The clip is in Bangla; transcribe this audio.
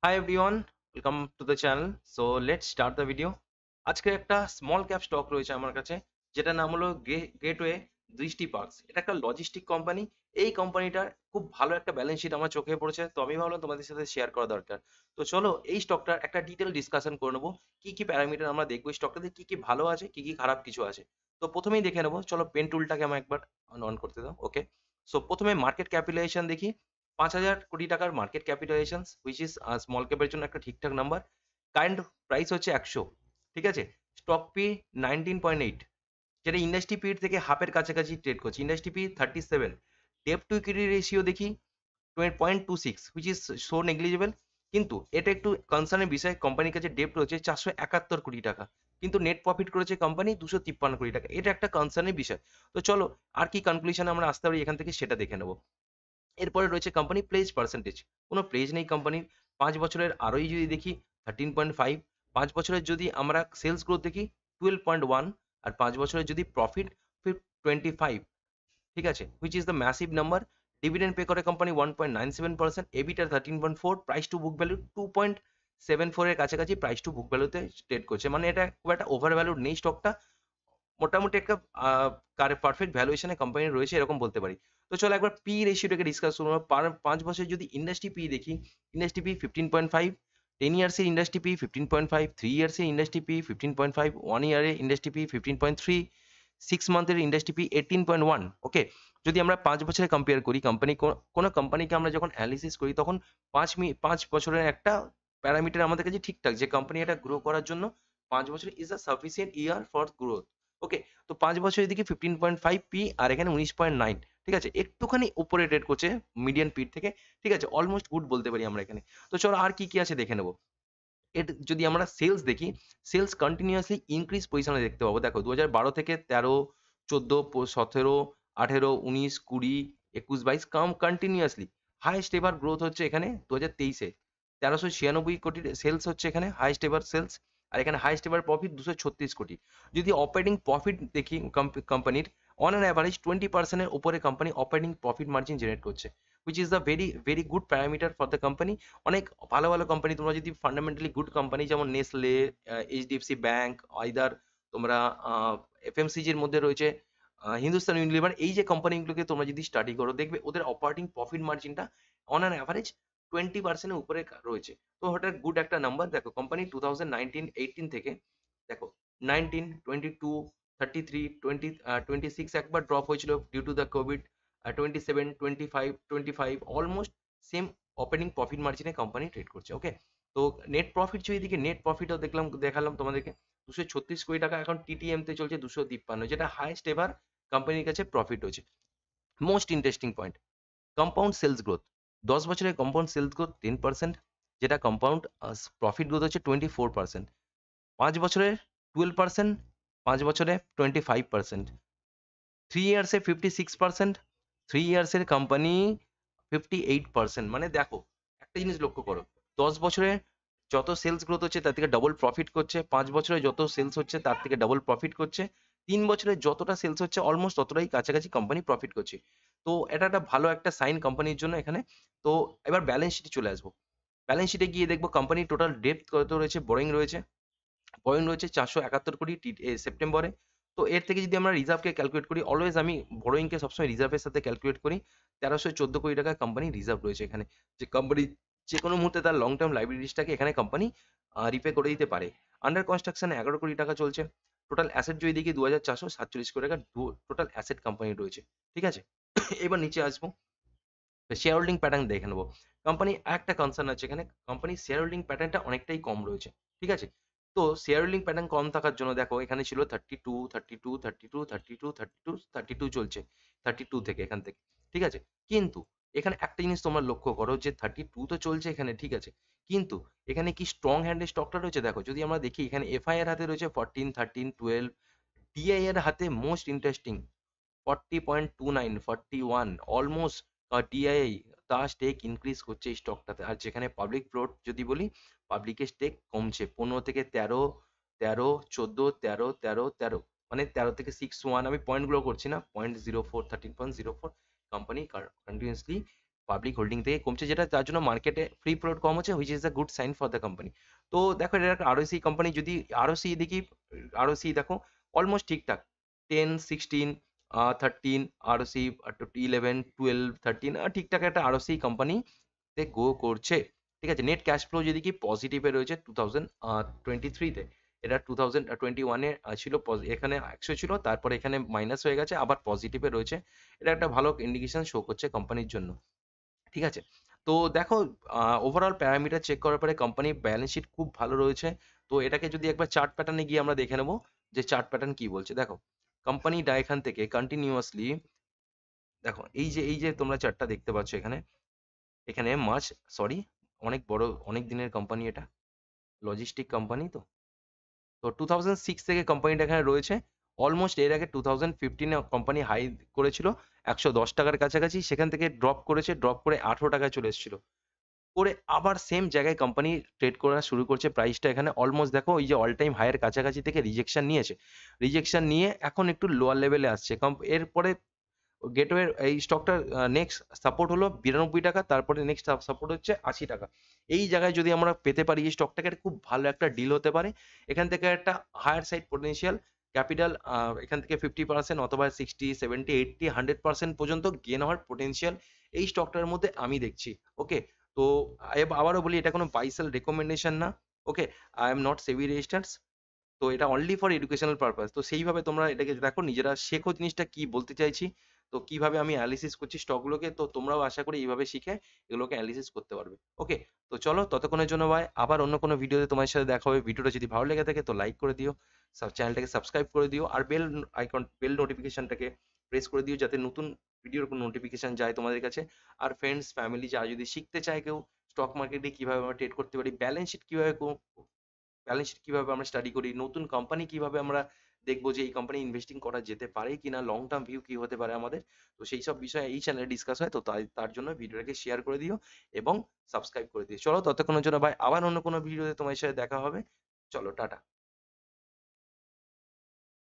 Hi everyone, welcome to the channel. So let's start the video. আজকে একটা স্মল ক্যাপ স্টক রয়েছে আমার কাছে, যেটা নাম হলো গেটওয়ে দৃষ্টি পার্কস। এটা একটা লজিস্টিক কোম্পানি। এই কোম্পানিটার খুব ভালো একটা ব্যালেন্স শিট আমার চোখে পড়েছে, তো আমি ভাবলাম তোমাদের সাথে শেয়ার করা দরকার। তো চলো এই স্টকটার একটা ডিটেল ডিসকাশন করে নেবো, কি কি প্যারামিটার আমরা দেখবো স্টকটাতে, কি কি ভালো আছে, কি কি খারাপ কিছু আছে। তো প্রথমেই দেখে নেবো, চলো পেন টুলটাকে আমার একবার অন করতে দাও। ওকে, সো প্রথমে মার্কেট ক্যাপিটালাইজেশন দেখি। 5,000 কোটি টাকার market capitalization, which is small ক্যাপের জন্য একটা ঠিকঠাক নাম্বার। কারেন্ট প্রাইস হচ্ছে 100, ঠিক আছে। স্টক পি 19.8, যেটা ইন্ডাস্ট্রি পির থেকে হাফের কাছাকাছি ট্রেড করছে। Industry P 37। Debt to equity ratio দেখি 0.26, হুইচ ইজ সো নেগলিজেবল। কিন্তু এটা একটু কনসার্নের বিষয়, কোম্পানির কাছে ডেপ্ট রয়েছে 471 কোটি টাকা, কিন্তু নেট প্রফিট করেছে কোম্পানি 253 কোটি টাকা। এটা একটা কনসার্নের বিষয়। তো চলো আর কি কনক্লুশনে আমরা আসতে পারি এখান থেকে সেটা দেখে নেবো। এরপরে রয়েছে কোম্পানি প্লেজ পার্সেন্টেজ। কোনো প্লেজ নেই কোম্পানির। 5 বছরের আরওই যদি দেখি 13.5, 5 বছরের যদি আমরা সেলস গ্রোথ দেখি 12.1, আর 5 বছরের যদি প্রফিট 25, ঠিক আছে, which is the massive number. Dividend pay করে কোম্পানি 1.97%, এবিটার 13.4, প্রাইস টু বুক ভ্যালু 2.74 এর কাছাকাছি প্রাইস টু বুক ভ্যালুতে ট্রেড করছে। মানে এটা খুব একটা ওভার ভ্যালুড নেই স্টকটা, মোটামুটি একটা পারফেক্ট ভ্যালুয়েশনে কোম্পানি রয়েছে এরকম বলতে পারি। তো চলো একবার পি রেশিওটাকে ডিসকাস করবো। 5 বছর যদি ইন্ডাস্ট্রি পি দেখি, ইন্ডাস্ট্রি পি 15.5, 10 ইয়ার্সের ইন্ডাস্ট্রি পি 15.5, 3 ইয়ার্সের ইন্ডাস্ট্রি পি 15.5, 1 ইয়ারে ইন্ডাস্ট্রি পি 15.3, 6 মান্থের ইন্ডাস্ট্রি পি 18.1। ওকে, যদি আমরা 5 বছরে কম্পেয়ার করি, কোনো কোম্পানিকে আমরা যখন অ্যানালিসিস করি তখন 5 বছরের একটা প্যারামিটার আমাদের কাছে ঠিকঠাক, যে কোম্পানি এটা গ্রো করার জন্য 5 বছর is a sufficient year for growth. Okay, তো 5 বছর এদিকে 15.5 পি, আর এখানে 19.9, ঠিক আছে, একটুখানি উপরে রেট করছে মিডিয়ান পির থেকে, ঠিক আছে, অলমোস্ট গুড বলতে পারি আমরা এখানে। তো চলো আর কি কি আছে দেখে নেবো। এর যদি আমরা সেলস দেখি, সেলস কন্টিনিউয়াসলি ইনক্রিজ পজিশনে দেখতে পাবো। দেখো 2012 থেকে 13, 14, 17, 18, 19, 20, 21, 22 কন্টিনিউয়াসলি হাইয়েস্ট এভার গ্রোথ হচ্ছে এখানে 2023-এ 1396 কোটির সেলস হচ্ছে এখানে হাইয়েস্ট এভার সেলস। আর এখানে হাইয়েস্ট এভার প্রফিট 236 কোটি। যদি অপারেটিং প্রফিট দেখি কোম্পানির, অন অ্যান অ্যাভারেজ 20%-এর উপরে company operating profit margin generate করছে, which is the very very good parameter for the company. অনেক ভালো ভালো কোম্পানি, তোমরা যদি ফান্ডামেন্টালি গুড কোম্পানি যেমন নেসলে, এইচডিএফসি ব্যাংক, আইদার তোমরা এফএমসিজির মধ্যে রয়েছে হিন্দুস্তান ইউনিলিভার, এই যে কোম্পানিগুলোকে তোমরা যদি স্টাডি করো দেখবে ওদের অপারেটিং প্রফিট মার্জিনটা অন অ্যান অ্যাভারেজ 20%-এর উপরে রয়েছে। তো ওটা গুড একটা নাম্বার। দেখো কোম্পানি 2019-18 থেকে দেখো 19, 22, 33, 20, 26 একবার ড্রপ হয়েছিল due to the Covid, 27, 25, 25 almost same operating profit মার্জিনে কোম্পানি ট্রেড করছে। ওকে, তো নেট প্রফিট যদি দিকে, নেট প্রফিটও দেখালাম তোমাদেরকে 236 কোটি টাকা, এখন টিটিএম তে চলছে 253, যেটা হাইয়েস্ট এভার কোম্পানির কাছে প্রফিট হচ্ছে। Most interesting point, compound sales growth. 10 বছরের কম্পাউন্ড সেলস গ্রোথ 10%, যেটা কম্পাউন্ড প্রফিট গ্রোথ হচ্ছে 24%। 5 বছরের 12%, 5 বছরে 25%, 3 ইয়ার্সে 56%, 3 ইয়ার্সের কোম্পানি 58%। মানে দেখো একটা জিনিস লক্ষ্য করো, 10 বছরে যত সেলস গ্রোথ হচ্ছে তার থেকে ডবল প্রফিট করছে, 5 বছরে যত সেলস হচ্ছে তার থেকে ডবল প্রফিট করছে, 3 বছরে যতটা সেলস হচ্ছে অলমোস্ট ততটাই কাছাকাছি কোম্পানি প্রফিট করছে। তো এটা একটা ভালো একটা সাইন কোম্পানির জন্য এখানে। তো এবার ব্যালেন্স শিটে চলে আসবো। ব্যালেন্স শিটে গিয়ে দেখবো কোম্পানির টোটাল ডেপ্ট কত রয়েছে, বোরিং রয়েছে। বোরিং রয়েছে 471 কোটি সেপ্টেম্বরে। তো এর থেকে যদি আমরা রিজার্ভকে ক্যালকুলেট করি, অলওয়েজ আমি বোরোয়িংকে সবসময় রিজার্ভের সাথে ক্যালকুলেট করি। 1314 কোটি টাকা কোম্পানি রিজার্ভ রয়েছে এখানে, যে কোম্পানি যে কোনো মুহূর্তে তার লং টার্ম লাইবিলিটিসটাকে এখানে কোম্পানি রিপে করে দিতে পারে। আন্ডার কনস্ট্রাকশনে 11 কোটি টাকা চলছে। টোটাল অ্যাসেট যদি দেখি 2447 কোটি টাকা টোটাল অ্যাসেট কোম্পানি রয়েছে, ঠিক আছে। এবার নিচে আসবো, শেয়ার হোল্ডিং প্যাটার্ন দেখে নেবো। কোম্পানি একটা কনসার্ন আছে এখানে, কোম্পানির শেয়ার হোল্ডিং প্যাটার্নটা অনেকটাই কম রয়েছে, ঠিক আছে। তো শেয়ার হোল্ডিং প্যাটার্ন কম থাকার জন্য দেখো এখানে ছিল 32, 32, 32, 32, 32, 32 চলছে 32 থেকে এখান থেকে, ঠিক আছে। কিন্তু এখানে একটা জিনিস তোমরা লক্ষ্য করো যে 32 তো চলছে এখানে, ঠিক আছে, কিন্তু এখানে কি স্ট্রং হ্যান্ডের স্টকটা রয়েছে। দেখো যদি আমরা দেখি এখানে এফআই এর হাতে রয়েছে 14, 13, 12, ডিআই এর হাতে মোস্ট ইন্টারেস্টিং 40.29, 41, অলমোস্ট টিআইআই তার স্টেক ইনক্রিজ করছে এই স্টকটাতে। আর যেখানে পাবলিক ফ্লোট যদি বলি, পাবলিকের স্টেক কমছে 15 থেকে 13, 13, 14, 13, 13, 13, মানে 13 থেকে 61, আমি পয়েন্টগুলো করছি না, 0.04, 13.04 কোম্পানি কন্টিনিউয়াসলি পাবলিক হোল্ডিং থেকে কমছে, যেটা তার জন্য মার্কেটে ফ্রি ফ্লোট কম হচ্ছে, which is a good sign for the company. তো দেখো এটা একটা আরওসি কোম্পানি, যদি আরওসি দেখি, আরওসি দেখো অলমোস্ট ঠিকঠাক 10, 16, 13 আরওসি, 11, 12, 13 ঠিকঠাক একটা আরওসি কোম্পানি তে গ্রো করছে। ঠিক আছে, নেট ক্যাশ ফ্লো যদি কি পজিটিভে রয়েছে 2023 তে, এটা 2021 এ ছিল এখানে 100 ছিল, তারপরে এখানে মাইনাস হয়ে গেছে, আবার পজিটিভে রয়েছে। এটা একটা ভালো ইন্ডিকেশন শো করছে কোম্পানির জন্য। ঠিক আছে, তো দেখো ওভারঅল প্যারামিটার চেক করার পরে কোম্পানির ব্যালেন্স শিট খুব ভালো রয়েছে। তো এটাকে যদি একবার চার্ট প্যাটার্নে গিয়ে আমরা দেখে নেবো যে চার্ট প্যাটার্ন কি বলছে। দেখো কোম্পানিটা এখান থেকে কন্টিনিউয়াসলি, দেখো এই যে তোমরা চার্টটা দেখতে পাচ্ছ এখানে, এখানে মার্চ, সরি, অনেক বড় অনেক দিনের কোম্পানি, এটা লজিস্টিক কোম্পানি। তো তো 2006 থেকে কোম্পানিটা এখানে রয়েছে। অলমোস্ট এর আগে 2015 এ কোম্পানি হাই করেছিল 110 টাকার কাছাকাছি, সেখান থেকে ড্রপ করেছে, ড্রপ করে 18 টাকায় চলে এসেছিল, করে আবার সেম জায়গায় কোম্পানি ট্রেড করা শুরু করছে। প্রাইসটা এখানে অলমোস্ট দেখো এই যে অল টাইম হাইয়ের কাছাকাছি থেকে রিজেকশন নিয়েছে, রিজেকশন নিয়ে এখন একটু লোয়ার লেভেলে আসছে। এরপরে গেটওয়ের এই স্টকটার নেক্সট সাপোর্ট হলো 92 টাকা, তারপরে নেক্সট সাপোর্ট হচ্ছে 80 টাকা। এই জায়গায় যদি আমরা পেতে পারি এই স্টকটাকে, খুব ভালো একটা ডিল হতে পারে। এখান থেকে একটা হায়ার সাইড পটেনশিয়াল ক্যাপিটাল, এখান থেকে 50% অথবা 60, 70, 80, 100% পর্যন্ত গেন হওয়ার পটেনশিয়াল এই স্টকটার মধ্যে আমি দেখছি। ওকে, তো আবারও বলি এটা কোনো বাই সেল রেকমেন্ডেশন না। Okay, I am not SEBI registered. তো এটা অনলি ফর এডুকেশনাল পারপাস। তো সেইভাবে তোমরা এটাকে দেখো, নিজেরা শেখো জিনিসটা কি বলতে চাইছি। তো কিভাবে আমি অ্যানালিসিস করছি স্টকগুলোকে, তো তোমরাও আশা করি এইভাবে শিখে এগুলোকে অ্যানালিসিস করতে পারবে। ওকে, তো চলো ততক্ষণের জন্য বাই, আবার অন্য কোনো ভিডিওতে তোমার সাথে দেখা হবে। ভিডিওটা যদি ভালো লেগে থাকে তো লাইক করে দিও, চ্যানেলটাকে সাবস্ক্রাইব করে দিও, আর বেল নোটিফিকেশনটাকে প্রেস করে দিও, যাতে নতুন ভিডিওর কোনো নোটিফিকেশন যায় তোমাদের কাছে। আর ফ্রেন্ডস ফ্যামিলি যারা যদি শিখতে চায় কেউ স্টক মার্কেটে কিভাবে আমরা ট্রেড করতে পারি, ব্যালেন্স শিট কিভাবে আমরা স্টাডি করি, নতুন কোম্পানি কিভাবে আমরা দেখবো যে এই কোম্পানি ইনভেস্টিং করা যেতে পারে কিনা, লং টার্ম ভিউ কি হতে পারে আমাদের, তো সেই সব বিষয়ে এই চ্যানেলে ডিসকাস হয়। তো তার জন্য ভিডিওটাকে শেয়ার করে দিও এবং সাবস্ক্রাইব করে দিও। চলো ততক্ষণের জন্য ভাই, আবার অন্য কোনো ভিডিওতে তোমার সাথে দেখা হবে। চলো টাটা।